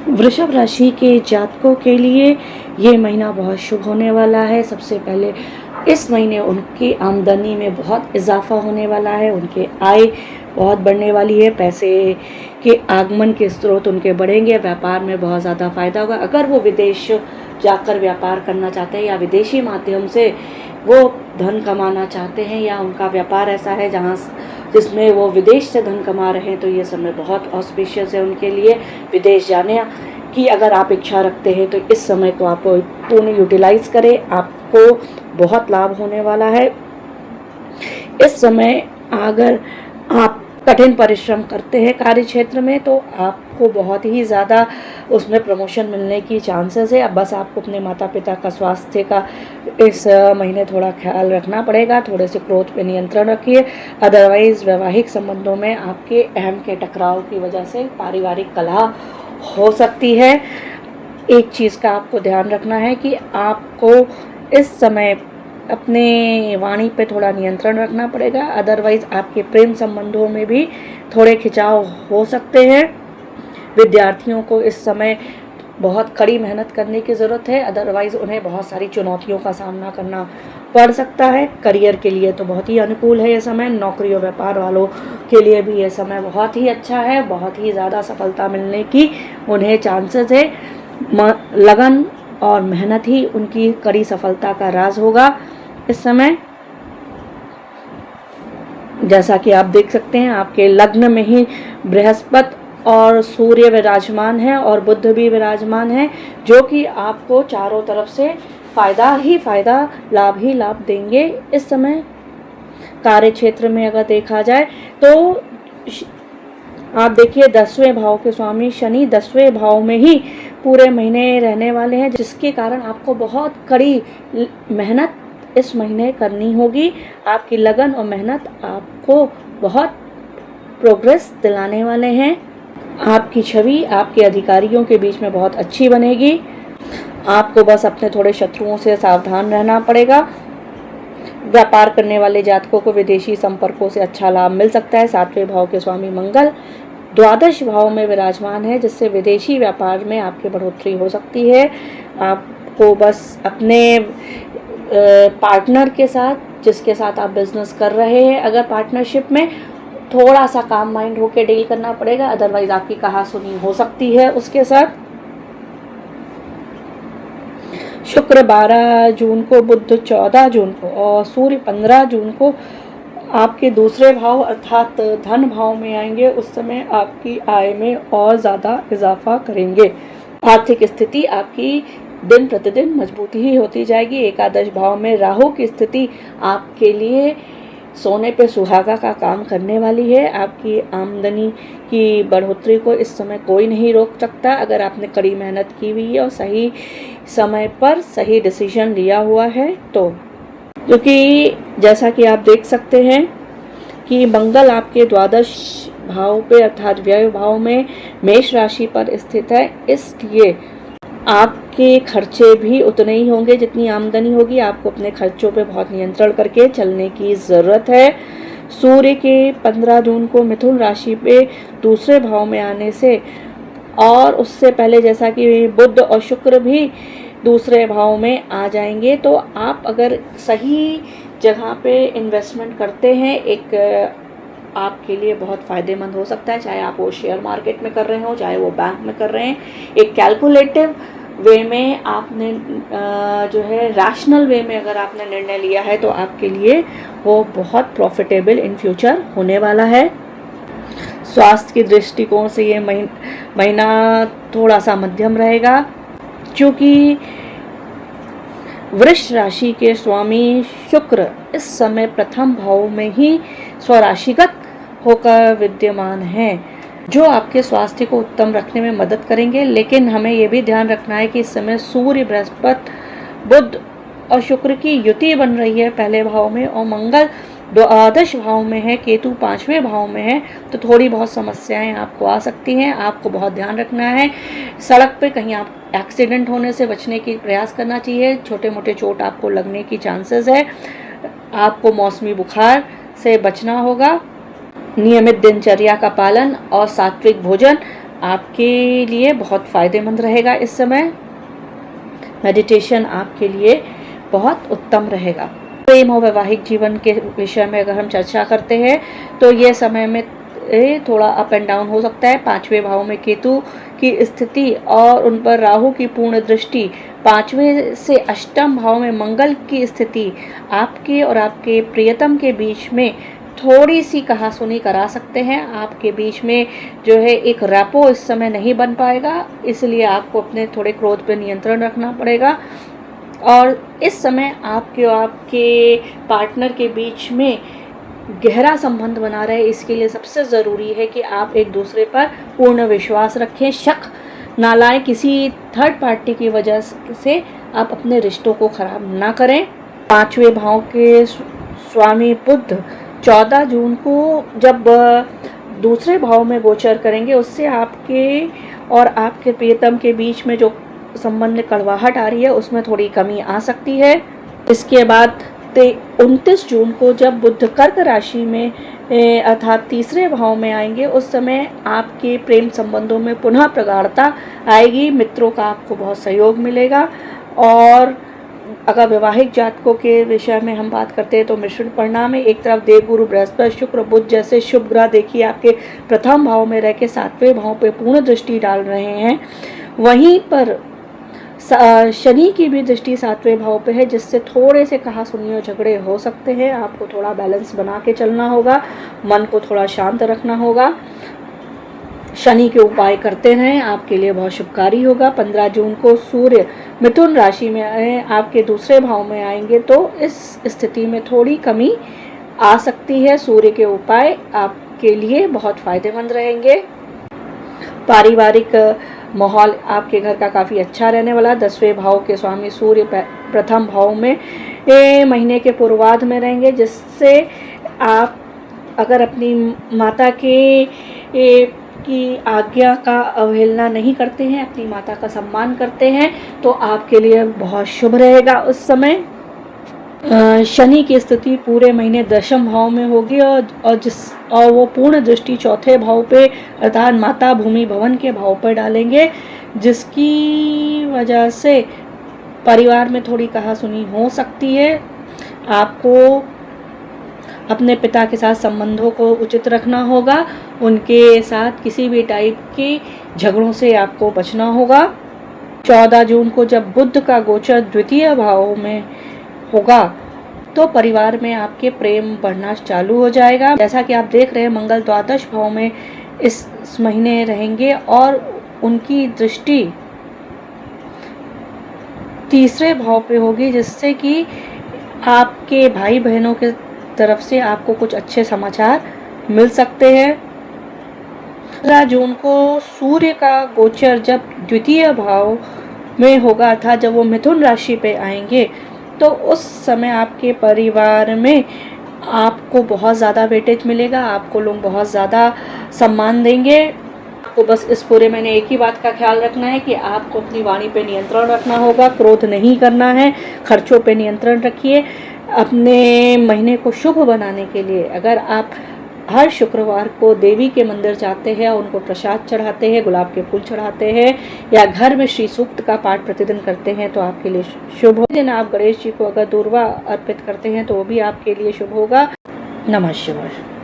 वृषभ राशि के जातकों के लिए ये महीना बहुत शुभ होने वाला है। सबसे पहले इस महीने उनकी आमदनी में बहुत इजाफा होने वाला है, उनके आय बहुत बढ़ने वाली है, पैसे के आगमन के स्रोत उनके बढ़ेंगे, व्यापार में बहुत ज़्यादा फायदा होगा। अगर वो विदेश जाकर व्यापार करना चाहते हैं या विदेशी माध्यम से वो धन कमाना चाहते हैं, या उनका व्यापार ऐसा है जिसमें वो विदेश से धन कमा रहे हैं, तो ये समय बहुत ऑस्पिशियस है उनके लिए। विदेश जाने की अगर आप इच्छा रखते हैं तो इस समय को आप पूर्ण यूटिलाइज करें, आपको बहुत लाभ होने वाला है। इस समय अगर आप कठिन परिश्रम करते हैं कार्य क्षेत्र में तो आपको बहुत ही ज़्यादा उसमें प्रमोशन मिलने की चांसेस है। अब बस आपको अपने माता पिता का स्वास्थ्य का इस महीने थोड़ा ख्याल रखना पड़ेगा, थोड़े से क्रोध पे नियंत्रण रखिए। अदरवाइज वैवाहिक संबंधों में आपके अहम के टकराव की वजह से पारिवारिक कलह हो सकती है। एक चीज़ का आपको ध्यान रखना है कि आपको इस समय अपने वाणी पे थोड़ा नियंत्रण रखना पड़ेगा, अदरवाइज आपके प्रेम संबंधों में भी थोड़े खिंचाव हो सकते हैं। विद्यार्थियों को इस समय बहुत कड़ी मेहनत करने की ज़रूरत है, अदरवाइज उन्हें बहुत सारी चुनौतियों का सामना करना पड़ सकता है। करियर के लिए तो बहुत ही अनुकूल है ये समय। नौकरी और व्यापार वालों के लिए भी ये समय बहुत ही अच्छा है, बहुत ही ज़्यादा सफलता मिलने की उन्हें चांसेस है। लगन और मेहनत ही उनकी कड़ी सफलता का राज होगा इस समय। जैसा कि आप देख सकते हैं आपके लग्न में ही बृहस्पति और सूर्य विराजमान है और बुध भी विराजमान है, जो कि आपको चारों तरफ से फायदा ही फायदा, लाभ ही लाभ देंगे। इस समय कार्य क्षेत्र में अगर देखा जाए तो आप देखिए 10वें भाव के स्वामी शनि 10वें भाव में ही पूरे महीने रहने वाले हैं, जिसके कारण आपको बहुत कड़ी मेहनत इस महीने करनी होगी। आपकी लगन और मेहनत आपको बहुत प्रोग्रेस दिलाने वाले हैं। आपकी छवि आपके अधिकारियों के बीच में बहुत अच्छी बनेगी। आपको बस अपने थोड़े शत्रुओं से सावधान रहना पड़ेगा। व्यापार करने वाले जातकों को विदेशी संपर्कों से अच्छा लाभ मिल सकता है। 7वें भाव के स्वामी मंगल द्वादश भाव में विराजमान है, जिससे विदेशी व्यापार में आपकी बढ़ोतरी हो सकती है। आपको बस अपने पार्टनर के साथ, जिसके साथ आप बिजनेस कर रहे हैं, अगर पार्टनरशिप में थोड़ा सा काम माइंड होकर डील करना पड़ेगा, अदरवाइज आपकी कहासुनी हो सकती है उसके साथ। शुक्र 12 जून को, बुध 14 जून को और सूर्य 15 जून को आपके दूसरे भाव अर्थात धन भाव में आएंगे। उस समय आपकी आय में और ज़्यादा इजाफा करेंगे। आर्थिक स्थिति आपकी दिन प्रतिदिन मजबूती ही होती जाएगी। एकादश भाव में राहु की स्थिति आपके लिए सोने पे सुहागा का काम करने वाली है। आपकी आमदनी की बढ़ोतरी को इस समय कोई नहीं रोक सकता, अगर आपने कड़ी मेहनत की हुई है और सही समय पर सही डिसीजन लिया हुआ है तो। क्योंकि जैसा कि आप देख सकते हैं कि मंगल आपके द्वादश भाव पे अर्थात व्यय भाव में मेष राशि पर स्थित है, इसलिए आपके खर्चे भी उतने ही होंगे जितनी आमदनी होगी। आपको अपने खर्चों पे बहुत नियंत्रण करके चलने की ज़रूरत है। सूर्य के 15 जून को मिथुन राशि पे दूसरे भाव में आने से और उससे पहले जैसा कि बुध और शुक्र भी दूसरे भाव में आ जाएंगे, तो आप अगर सही जगह पे इन्वेस्टमेंट करते हैं एक आपके लिए बहुत फ़ायदेमंद हो सकता है। चाहे आप वो शेयर मार्केट में कर रहे हो, चाहे वो बैंक में कर रहे हैं, एक कैलकुलेटिव वे में आपने जो है रैशनल वे में अगर आपने निर्णय लिया है तो आपके लिए वो बहुत प्रॉफिटेबल इन फ्यूचर होने वाला है। स्वास्थ्य की दृष्टिकोण से ये महीना थोड़ा सा मध्यम रहेगा, क्योंकि वृष राशि के स्वामी शुक्र इस समय प्रथम भाव में ही स्वराशिगत होकर विद्यमान हैं, जो आपके स्वास्थ्य को उत्तम रखने में मदद करेंगे। लेकिन हमें यह भी ध्यान रखना है कि इस समय सूर्य बृहस्पति बुध और शुक्र की युति बन रही है पहले भाव में, और मंगल द्वादश भाव में है, केतु 5वें भाव में है, तो थोड़ी बहुत समस्याएं आपको आ सकती हैं। आपको बहुत ध्यान रखना है। सड़क पे कहीं आप एक्सीडेंट होने से बचने की प्रयास करना चाहिए। छोटे मोटे चोट आपको लगने की चांसेस है। आपको मौसमी बुखार से बचना होगा। नियमित दिनचर्या का पालन और सात्विक भोजन आपके लिए बहुत फ़ायदेमंद रहेगा। इस समय मेडिटेशन आपके लिए बहुत उत्तम रहेगा। प्रेम और वैवाहिक जीवन के विषय में अगर हम चर्चा करते हैं तो ये समय में थोड़ा अप एंड डाउन हो सकता है। 5वें भाव में केतु की स्थिति और उन पर राहु की पूर्ण दृष्टि, 5वें से अष्टम भाव में मंगल की स्थिति आपके और आपके प्रियतम के बीच में थोड़ी सी कहासुनी करा सकते हैं। आपके बीच में जो है एक रैपो इस समय नहीं बन पाएगा, इसलिए आपको अपने थोड़े क्रोध पर नियंत्रण रखना पड़ेगा। और इस समय आपके और आपके पार्टनर के बीच में गहरा संबंध बना रहे, इसके लिए सबसे ज़रूरी है कि आप एक दूसरे पर पूर्ण विश्वास रखें, शक ना लाएं। किसी थर्ड पार्टी की वजह से आप अपने रिश्तों को खराब ना करें। 5वें भाव के स्वामी बुध 14 जून को जब दूसरे भाव में गोचर करेंगे, उससे आपके और आपके प्रियतम के बीच में जो संबंध में कड़वाहट आ रही है उसमें थोड़ी कमी आ सकती है। इसके बाद 29 जून को जब बुध कर्क राशि में अर्थात तीसरे भाव में आएंगे, उस समय आपके प्रेम संबंधों में पुनः प्रगाढ़ता आएगी। मित्रों का आपको बहुत सहयोग मिलेगा। और अगर वैवाहिक जातकों के विषय में हम बात करते हैं तो मिश्रित परिणाम है। एक तरफ देवगुरु बृहस्पति, शुक्र, बुध जैसे शुभ ग्रह देखिए आपके प्रथम भाव में रह के 7वें भाव पे पूर्ण दृष्टि डाल रहे हैं। वहीं पर शनि की भी दृष्टि 7वें भाव पे है, जिससे थोड़े से कहासुनी और झगड़े हो सकते हैं। आपको थोड़ा बैलेंस बना के चलना होगा, मन को थोड़ा शांत रखना होगा। शनि के उपाय करते रहें, आपके लिए बहुत शुभकारी होगा। 15 जून को सूर्य मिथुन राशि में आपके दूसरे भाव में आएंगे, तो इस स्थिति में थोड़ी कमी आ सकती है। सूर्य के उपाय आपके लिए बहुत फायदेमंद रहेंगे। पारिवारिक माहौल आपके घर का काफ़ी अच्छा रहने वाला। 10वें भाव के स्वामी सूर्य प्रथम भाव में महीने के पूर्वार्ध में रहेंगे, जिससे आप अगर अपनी माता की आज्ञा का अवहेलना नहीं करते हैं, अपनी माता का सम्मान करते हैं, तो आपके लिए बहुत शुभ रहेगा उस समय। शनि की स्थिति पूरे महीने दशम भाव में होगी और वो पूर्ण दृष्टि चौथे भाव पे अर्थात माता भूमि भवन के भाव पर डालेंगे, जिसकी वजह से परिवार में थोड़ी कहासुनी हो सकती है। आपको अपने पिता के साथ संबंधों को उचित रखना होगा, उनके साथ किसी भी टाइप के झगड़ों से आपको बचना होगा। 14 जून को जब बुध का गोचर द्वितीय भाव में होगा तो परिवार में आपके प्रेम बढ़ना चालू हो जाएगा। जैसा कि आप देख रहे हैं, मंगल द्वादश भाव में इस महीने रहेंगे और उनकी दृष्टि तीसरे भाव पे होगी, जिससे कि आपके भाई बहनों के तरफ से आपको कुछ अच्छे समाचार मिल सकते हैं। 15 जून को सूर्य का गोचर जब द्वितीय भाव में होगा अर्थात जब वो मिथुन राशि पे आएंगे, तो उस समय आपके परिवार में आपको बहुत ज़्यादा वेटेज मिलेगा, आपको लोग बहुत ज़्यादा सम्मान देंगे। आपको बस इस पूरे महीने एक ही बात का ख्याल रखना है कि आपको अपनी वाणी पे नियंत्रण रखना होगा, क्रोध नहीं करना है, खर्चों पे नियंत्रण रखिए। अपने महीने को शुभ बनाने के लिए अगर आप हर शुक्रवार को देवी के मंदिर जाते हैं, उनको प्रसाद चढ़ाते हैं, गुलाब के फूल चढ़ाते हैं या घर में श्री सूक्त का पाठ प्रतिदिन करते हैं तो आपके लिए शुभ हो। दिन आप गणेश जी को अगर दूर्वा अर्पित करते हैं तो वो भी आपके लिए शुभ होगा। नमः शिवाय।